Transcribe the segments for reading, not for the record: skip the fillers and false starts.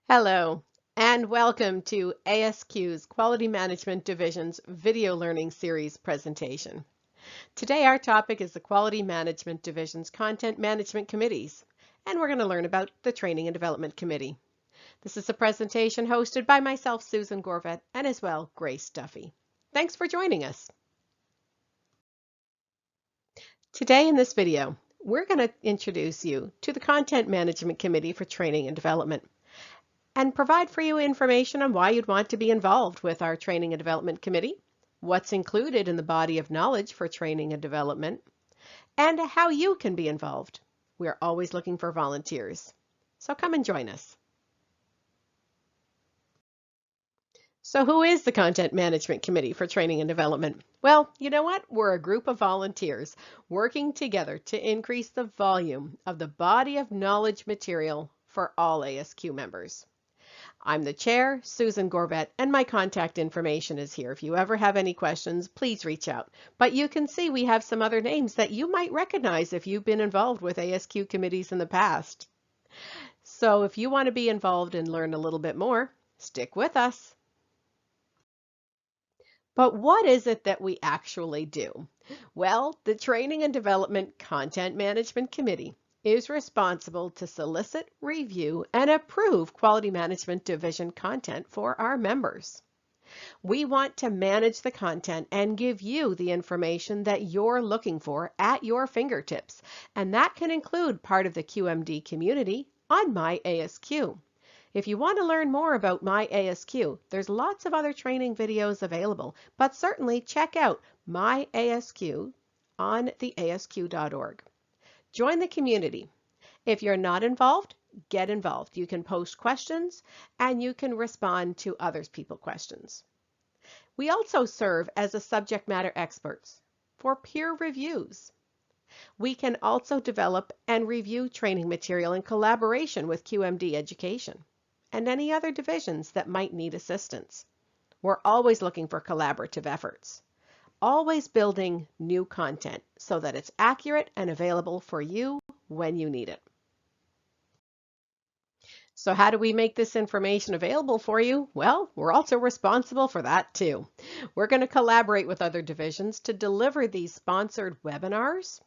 Hello, and welcome to ASQ's Quality Management Division's Video Learning Series presentation. Today our topic is the Quality Management Division's Content Management Committees, and we're going to learn about the Training and Development Committee. This is a presentation hosted by myself, Susan Gorvet, and as well, Grace Duffy. Thanks for joining us. Today in this video, we're going to introduce you to the Content Management Committee for Training and Development, and provide for you information on why you'd want to be involved with our Training and Development Committee, what's included in the body of knowledge for training and development, and how you can be involved. We're always looking for volunteers, so come and join us. So who is the Content Management Committee for Training and Development? Well, you know what? We're a group of volunteers working together to increase the volume of the body of knowledge material for all ASQ members. I'm the chair, Susan Gorvet, and my contact information is here. If you ever have any questions, please reach out. But you can see we have some other names that you might recognize if you've been involved with ASQ committees in the past. So if you want to be involved and learn a little bit more, stick with us. But what is it that we actually do? Well, the Training and Development Content Management Committee is responsible to solicit, review, and approve Quality Management Division content for our members. We want to manage the content and give you the information that you're looking for at your fingertips, and that can include part of the QMD community on My ASQ. If you want to learn more about My ASQ, there's lots of other training videos available, but certainly check out My ASQ on theasq.org. Join the community. If you're not involved, get involved. You can post questions and you can respond to other people's questions. We also serve as a subject matter experts for peer reviews. We can also develop and review training material in collaboration with QMD Education and any other divisions that might need assistance. We're always looking for collaborative efforts, always building new content so that it's accurate and available for you when you need it. So how do we make this information available for you? Well, we're also responsible for that too. We're going to collaborate with other divisions to deliver these sponsored webinars.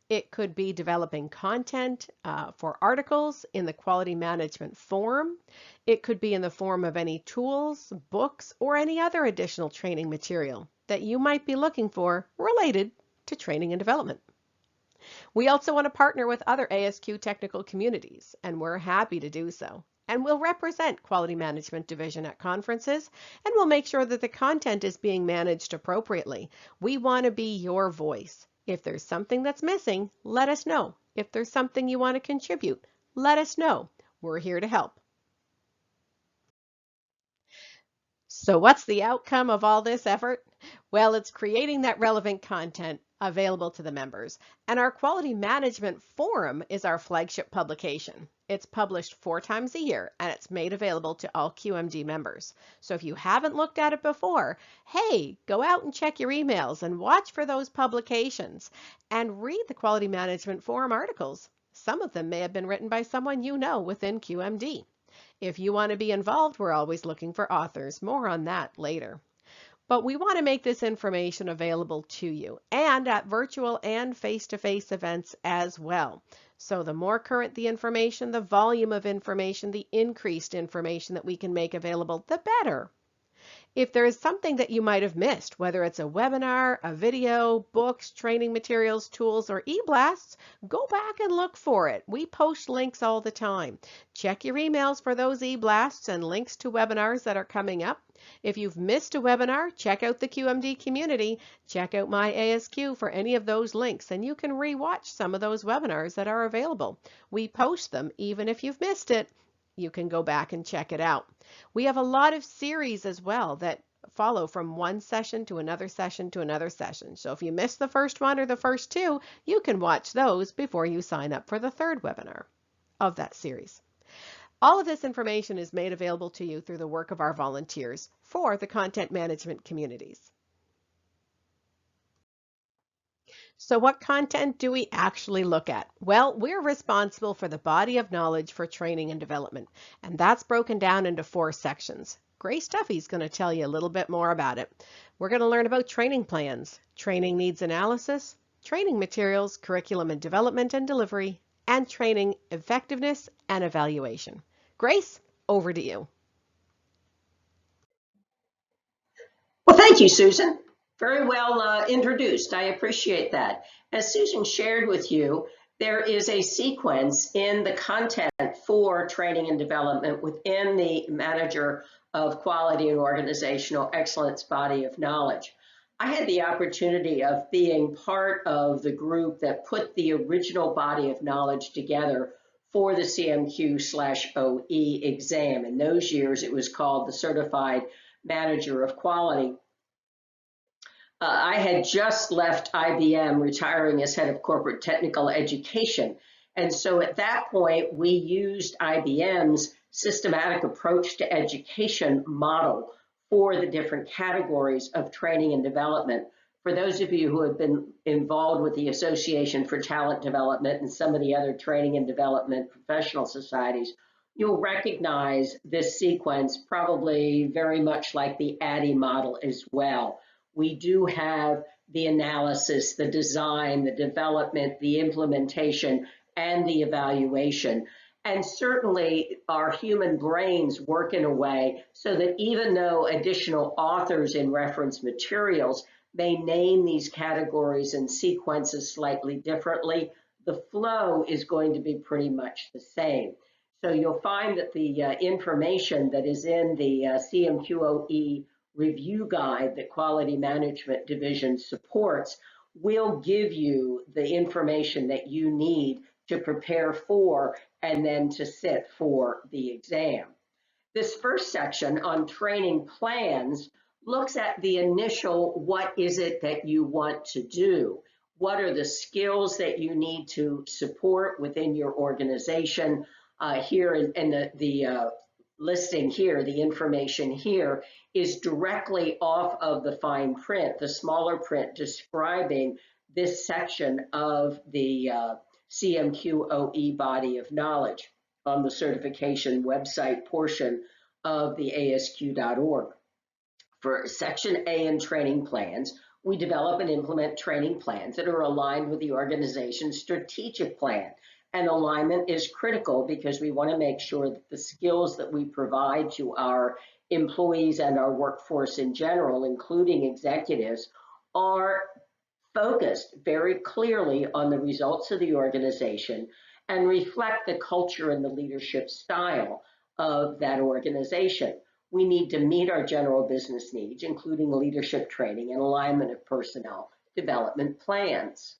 It could be developing content for articles in the Quality Management Forum. It could be in the form of any tools, books, or any other additional training material that you might be looking for related to training and development. We also want to partner with other ASQ technical communities, and we're happy to do so. And we'll represent Quality Management Division at conferences, and we'll make sure that the content is being managed appropriately. We want to be your voice. If there's something that's missing, let us know. If there's something you want to contribute, let us know. We're here to help. So what's the outcome of all this effort? Well, it's creating that relevant content available to the members. And our Quality Management Forum is our flagship publication. It's published 4 times a year and it's made available to all QMD members. So if you haven't looked at it before, hey, go out and check your emails and watch for those publications and read the Quality Management Forum articles. Some of them may have been written by someone you know within QMD. If you want to be involved, we're always looking for authors. More on that later. But we want to make this information available to you and at virtual and face-to-face events as well. So the more current the information, the volume of information, the increased information that we can make available, the better. If there is something that you might have missed, whether it's a webinar, a video, books, training materials, tools, or e-blasts, go back and look for it. We post links all the time. Check your emails for those e-blasts and links to webinars that are coming up. If you've missed a webinar, check out the QMD community. Check out My ASQ for any of those links, and you can rewatch some of those webinars that are available. We post them even if you've missed it. You can go back and check it out. We have a lot of series as well that follow from one session to another session to another session. So if you missed the first one or the first 2, you can watch those before you sign up for the 3rd webinar of that series. All of this information is made available to you through the work of our volunteers for the content management communities. So what content do we actually look at? Well, we're responsible for the body of knowledge for training and development, and that's broken down into 4 sections. Grace Duffy's going to tell you a little bit more about it. We're going to learn about training plans, training needs analysis, training materials, curriculum and development and delivery, and training effectiveness and evaluation. Grace, over to you. Well, thank you, Susan. Very well introduced. I appreciate that. As Susan shared with you, there is a sequence in the content for training and development within the Manager of Quality and Organizational Excellence body of knowledge. I had the opportunity of being part of the group that put the original body of knowledge together for the CMQ/OE exam. In those years, it was called the Certified Manager of Quality. I had just left IBM, retiring as head of corporate technical education. And so at that point, we used IBM's systematic approach to education model for the different categories of training and development. For those of you who have been involved with the Association for Talent Development and some of the other training and development professional societies, you'll recognize this sequence probably very much like the ADDIE model as well. We do have the analysis, the design, the development, the implementation, and the evaluation. And certainly our human brains work in a way so that even though additional authors in reference materials may name these categories and sequences slightly differently, the flow is going to be pretty much the same. So you'll find that the information that is in the CMQOE review guide that Quality Management Division supports will give you the information that you need to prepare for and then to sit for the exam. This first section on training plans looks at the initial, what is it that you want to do? What are the skills that you need to support within your organization? Here in the listing here, the information here is directly off of the fine print, the smaller print describing this section of the CMQOE body of knowledge on the certification website portion of the ASQ.org. For Section A in training plans, we develop and implement training plans that are aligned with the organization's strategic plan. And alignment is critical because we want to make sure that the skills that we provide to our employees and our workforce in general, including executives, are focused very clearly on the results of the organization and reflect the culture and the leadership style of that organization. We need to meet our general business needs, including leadership training and alignment of personnel development plans.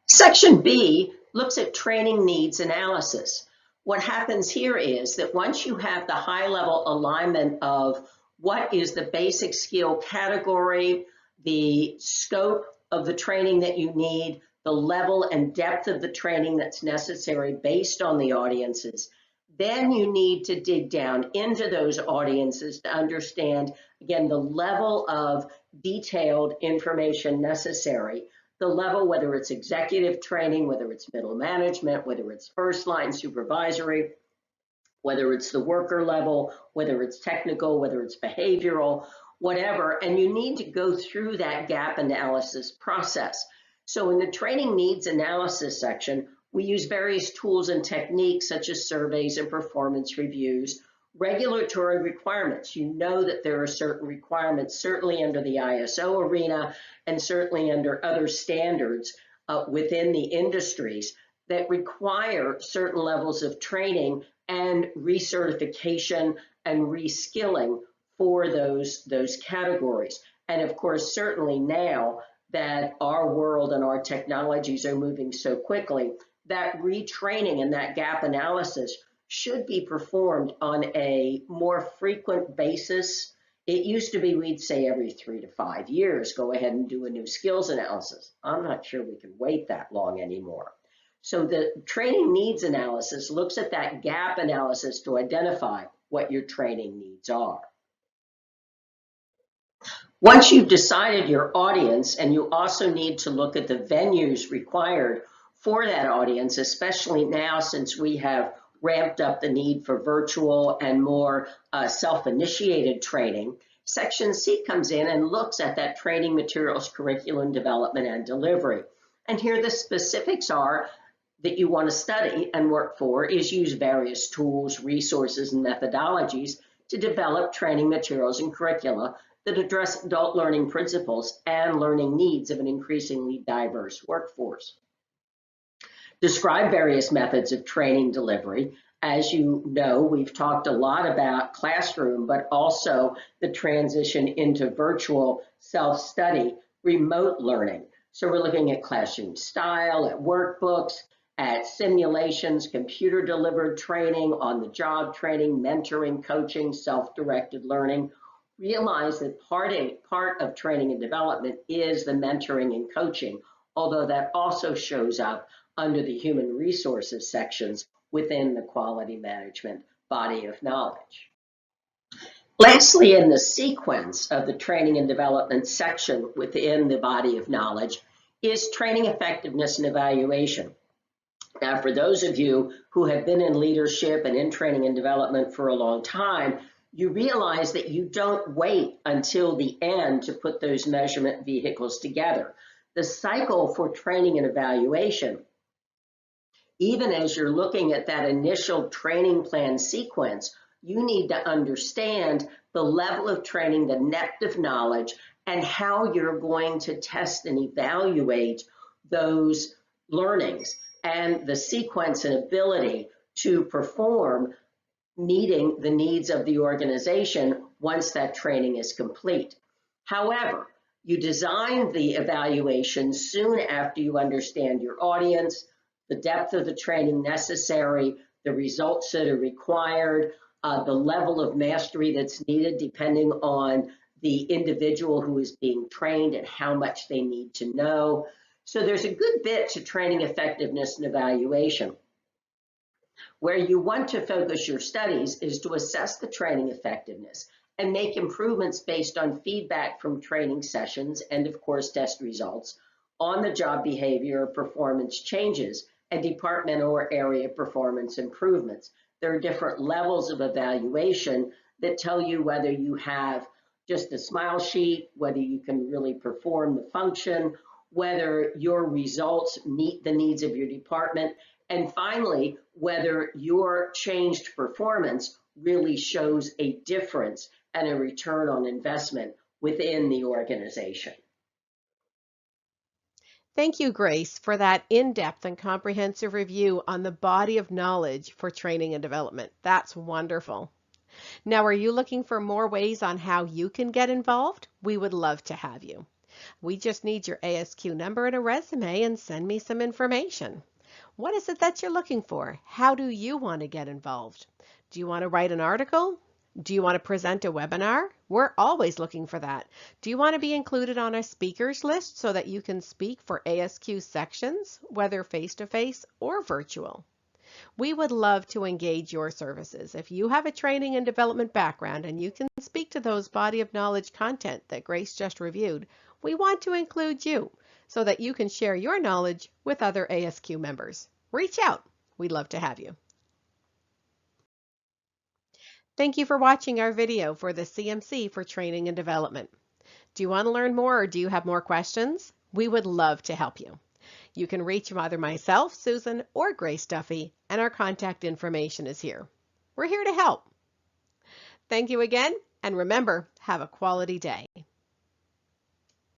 Section B looks at training needs analysis. What happens here is that once you have the high-level alignment of what is the basic skill category, the scope of the training that you need, the level and depth of the training that's necessary based on the audiences, then you need to dig down into those audiences to understand, again, the level of detailed information necessary, the level, whether it's executive training, whether it's middle management, whether it's first line supervisory, whether it's the worker level, whether it's technical, whether it's behavioral, whatever, and you need to go through that gap analysis process. So in the training needs analysis section, we use various tools and techniques such as surveys and performance reviews, regulatory requirements. You know that there are certain requirements, certainly under the ISO arena and certainly under other standards within the industries that require certain levels of training and recertification and reskilling for those categories. And of course, certainly now that our world and our technologies are moving so quickly, that retraining and that gap analysis should be performed on a more frequent basis. It used to be we'd say every 3 to 5 years, go ahead and do a new skills analysis. I'm not sure we can wait that long anymore. So the training needs analysis looks at that gap analysis to identify what your training needs are. Once you've decided your audience, and you also need to look at the venues required for that audience, especially now since we have ramped up the need for virtual and more self-initiated training, Section C comes in and looks at that training materials, curriculum development, and delivery. And here the specifics are that you want to study and work for is use various tools, resources, and methodologies to develop training materials and curricula that address adult learning principles and learning needs of an increasingly diverse workforce. Describe various methods of training delivery. As you know, we've talked a lot about classroom, but also the transition into virtual self-study, remote learning. So we're looking at classroom style, at workbooks, at simulations, computer-delivered training, on-the-job training, mentoring, coaching, self-directed learning. Realize that part of training and development is the mentoring and coaching, although that also shows up under the human resources sections within the quality management body of knowledge. Lastly, in the sequence of the training and development section within the body of knowledge is training effectiveness and evaluation. Now, for those of you who have been in leadership and in training and development for a long time, you realize that you don't wait until the end to put those measurement vehicles together. The cycle for training and evaluation, even as you're looking at that initial training plan sequence, you need to understand the level of training, the depth of knowledge, and how you're going to test and evaluate those learnings and the sequence and ability to perform meeting the needs of the organization once that training is complete. However, you design the evaluation soon after you understand your audience, the depth of the training necessary, the results that are required, the level of mastery that's needed depending on the individual who is being trained and how much they need to know. So there's a good bit to training effectiveness and evaluation. Where you want to focus your studies is to assess the training effectiveness and make improvements based on feedback from training sessions and, of course, test results, on the job behavior or performance changes, and departmental or area performance improvements. There are different levels of evaluation that tell you whether you have just a smile sheet, whether you can really perform the function, whether your results meet the needs of your department, and finally, whether your changed performance really shows a difference and a return on investment within the organization. Thank you, Grace, for that in-depth and comprehensive review on the body of knowledge for training and development. That's wonderful. Now, are you looking for more ways on how you can get involved? We would love to have you. We just need your ASQ number and a resume and send me some information. What is it that you're looking for? How do you want to get involved? Do you want to write an article? Do you want to present a webinar? We're always looking for that. Do you want to be included on a speakers list so that you can speak for ASQ sections, whether face-to-face or virtual? We would love to engage your services. If you have a training and development background and you can speak to those body of knowledge content that Grace just reviewed, we want to include you so that you can share your knowledge with other ASQ members. Reach out. We'd love to have you. Thank you for watching our video for the CMC for Training and Development. Do you want to learn more or do you have more questions? We would love to help you. You can reach either myself, Susan, or Grace Duffy, and our contact information is here. We're here to help. Thank you again, and remember, have a quality day.